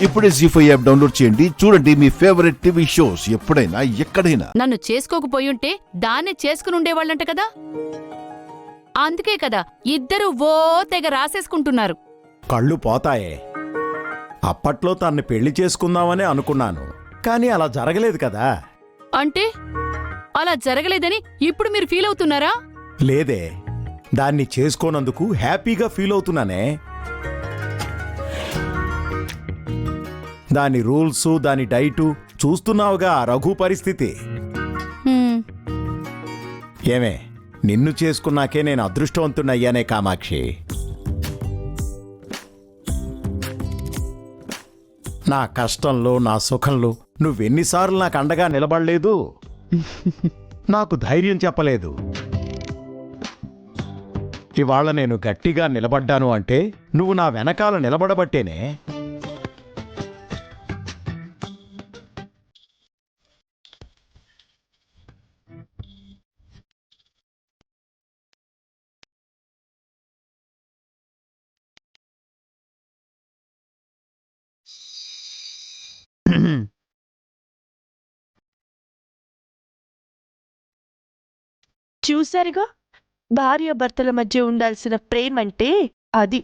ఇప్పుడే జీ5 app download చేయండి. చూడండి మీ ఫేవరెట్ టీవీ షోస్ ఎప్పుడైనా ఎక్కడైనా. నన్ను చేసుకోకపోయుంటే దాన్నే చేసుకుని ఉండేవాళ్ళంట కదా. అందుకే కదా ఇద్దరూ ఓ తెగ రాసేసుకుంటున్నారు. కళ్ళు పోతాయే. అప్పట్లో తన్ని పెళ్లి చేసుకుందామని అనుకున్నాను, కానీ అలా జరగలేదు కదా. అంటే అలా జరగలేదని ఇప్పుడు మీరు ఫీల్ అవుతున్నారా? లేదే, దాన్ని చేసుకోనందుకు హ్యాపీగా ఫీల్ అవుతున్నానే. దాని రూల్స్, దాని డైటు చూస్తున్నావుగా రఘు పరిస్థితి. హ్మ్, ఏమే, నిన్ను చేసుకున్నాకే నేను అదృష్టవంతుణ్ణయ్యానే కామాక్షి. నా కష్టంలో, నా సుఖంలో నువ్వెన్నిసార్లు నాకు అండగా నిలబడలేదు, నాకు ధైర్యం చెప్పలేదు. ఇవాళ నేను గట్టిగా నిలబడ్డాను అంటే నువ్వు నా వెనకాల నిలబడబట్టేనే. చూశారుగా, భార్యాభర్తల మధ్య ఉండాల్సిన ప్రేమంటే అది.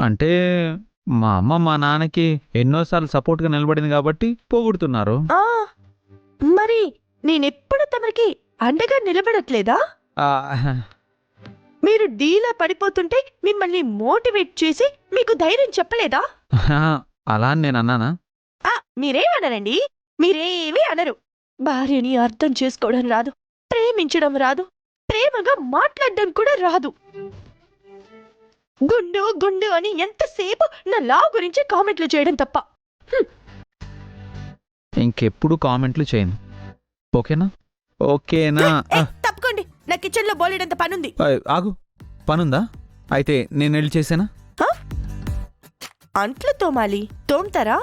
అంటే మా అమ్మ మా నాన్నకి ఎన్నోసార్లు సపోర్ట్గా నిలబడింది కాబట్టి పోగొడుతున్నారు. ఆ మరి నేనెప్పుడు తమరికి అండగా నిలబడట్లేదా? మీరు డీలా పడిపోతుంటే మిమ్మల్ని మోటివేట్ చేసి మీకు ధైర్యం చెప్పలేదా? అలా అని నేను అన్నానా? మీరేమనరండి, మీరేమీ అనరు. భార్యని అర్థం చేసుకోవడం రాదు, ప్రేమించడం రాదు, ప్రేమగా మాట్లాడడం కూడా రాదు. గుండు గుండు అని ఎంతసేపు నా లా గురించి కామెంట్లు చేయడం తప్ప. ఇంకెప్పుడు కామెంట్లు చేయను. ఓకేనా? ఓకేనా? తప్పుకోండి, నా కిచెన్ లో బోలెడంత పనుంది. ఆగు, పనుందా? అయితే నేను వెళ్ళి చేసానా? అంట్లు తోమాలి, తోమ్తారా?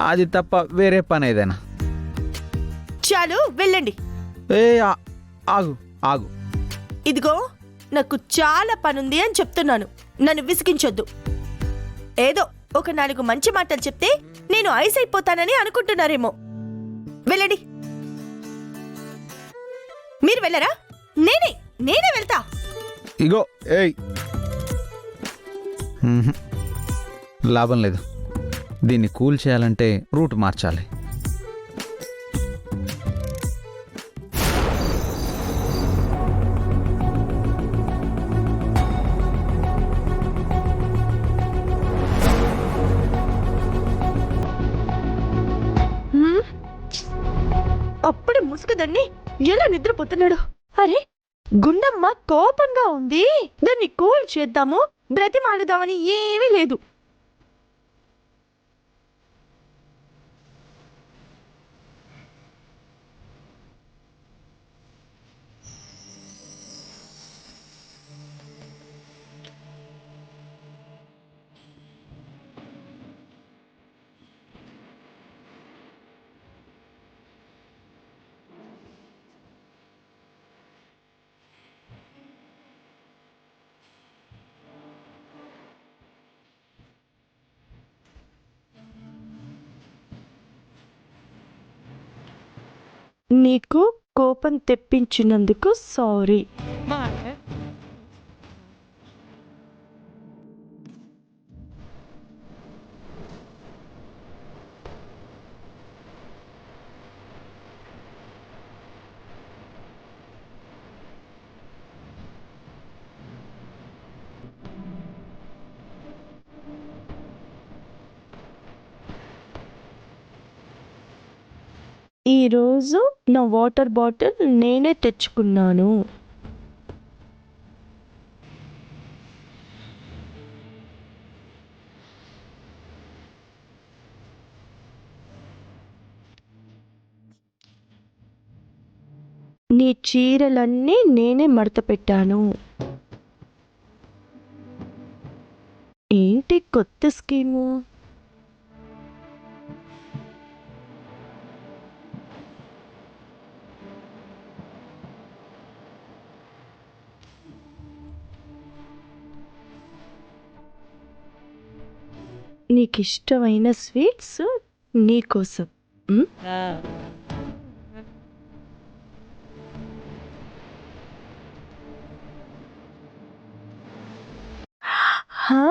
అది తప్ప వేరే పని ఏదైనా? చాలు, వెళ్ళండి. ఆగు ఆగు. ఇదిగో, నాకు చాలా పనుంది అని చెప్తున్నాను, నన్ను విసిగించొద్దు. ఏదో ఒక 4 మంచి మాటలు చెప్తే నేను ఐస్ అయిపోతానని అనుకుంటున్నారేమో. వెళ్ళండి. మీరు వెళ్ళరా? నేనే వెళ్తా. ఇగో, ఏయ్, లాభం లేదు. దీన్ని కూల్ చేయాలంటే రూట్ మార్చాలి. అప్పుడే ముసుగుదాన్ని ఎలా నిద్రపోతున్నాడు? అరే, గుండమ్మ కోపంగా ఉంది, దాన్ని కూల్ చేద్దాము, బ్రతిమాలుదామని ఏమీ లేదు. నీకు కోపం తెప్పించినందుకు సారీ. ఈరోజు నా వాటర్ బాటిల్ నేనే తెచ్చుకున్నాను. నీ చీరలన్నీ నేనే మడత పెట్టాను. ఏంటి కొత్త స్కీము? నీకిష్టమైన స్వీట్స్ నీకోసం. ఉమ్? హా?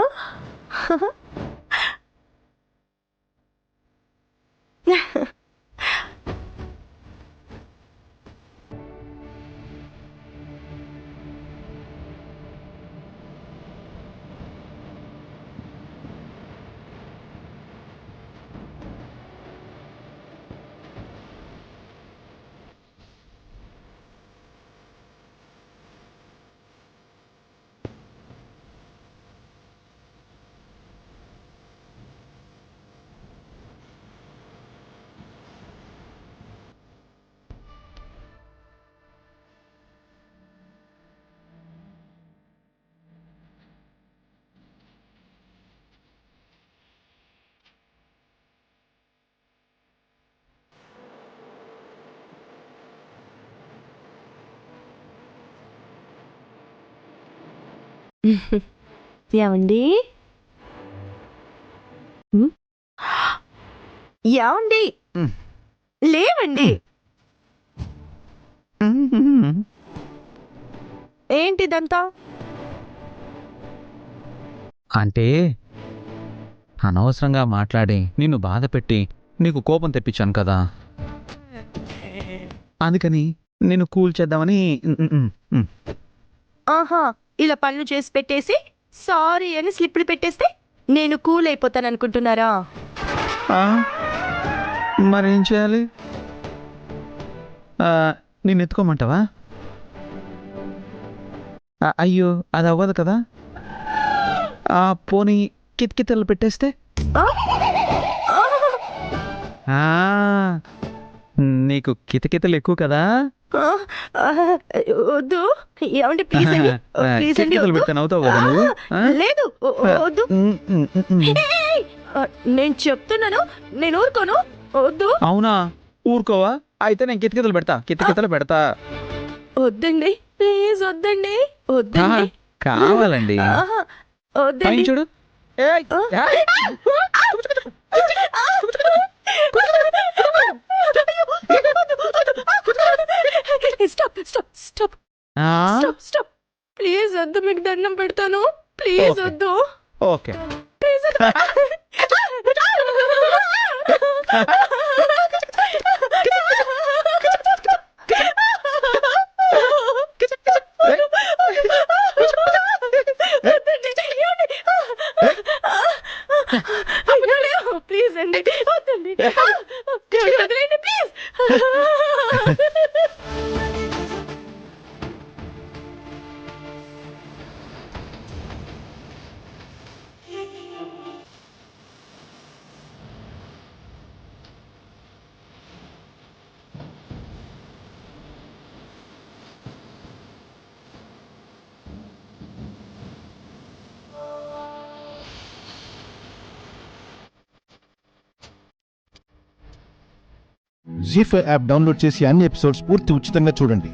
ఏమండి? ఉమ్? ఏమండి? లేవండి. ఏంటిదంతా? అంటే అనవసరంగా మాట్లాడి నిన్ను బాధ పెట్టి నీకు కోపం తెప్పించాను కదా, అందుకని నేను కూల్ చేద్దామని. ఆహా, ఇలా పనులు చేసి పెట్టేసి సారీ అని స్లిప్లు పెట్టేస్తే నేను కూల్ అయిపోతాను అనుకుంటున్నారా? మరేం చేయాలి? నిన్ను ఎత్తుకోమంటావా? అయ్యో, అది అవ్వదు కదా. పోనీ కితకితలు పెట్టేస్తే? ఆ? ఆ, నీకు కితకితలు ఎక్కువ కదా. ఆ, ఆ, వద్దు. ఏమండి ప్లీజ్ అండి, ప్లీజ్ అండి, కితకితలు వద్దు. పెడితే నవ్వుతావు కదా నువ్వు. లేదు, వద్దు. ఏయ్! నేను చెప్తున్నాను, నేను ఊరుకోను. వద్దు. అవునా? ఊరుకోవా? అయితే నేను కితకితలు పెడతా, కితకితలు పెడతా. వద్దండి, ప్లీజ్ వద్దండి, వద్దండి. కావాలండి. ఆహా, పైన వద్దండి. చూడు. ఏయ్! ఏయ్! స్టాప్ స్టాప్ స్టాప్ ఆ? Stop stop. ప్లీజ్ వద్దు, మీకు దండం పెడతాను. Please okay. వద్దు. ఓకే. ప్లీజ్ ప్లీజ్ అండి, వద్దండి, వదిలేండి ప్లీజ్. జీ5 యాప్ డౌన్లోడ్ చేసి అన్ని ఎపిసోడ్స్ పూర్తి ఉచితంగా చూడండి.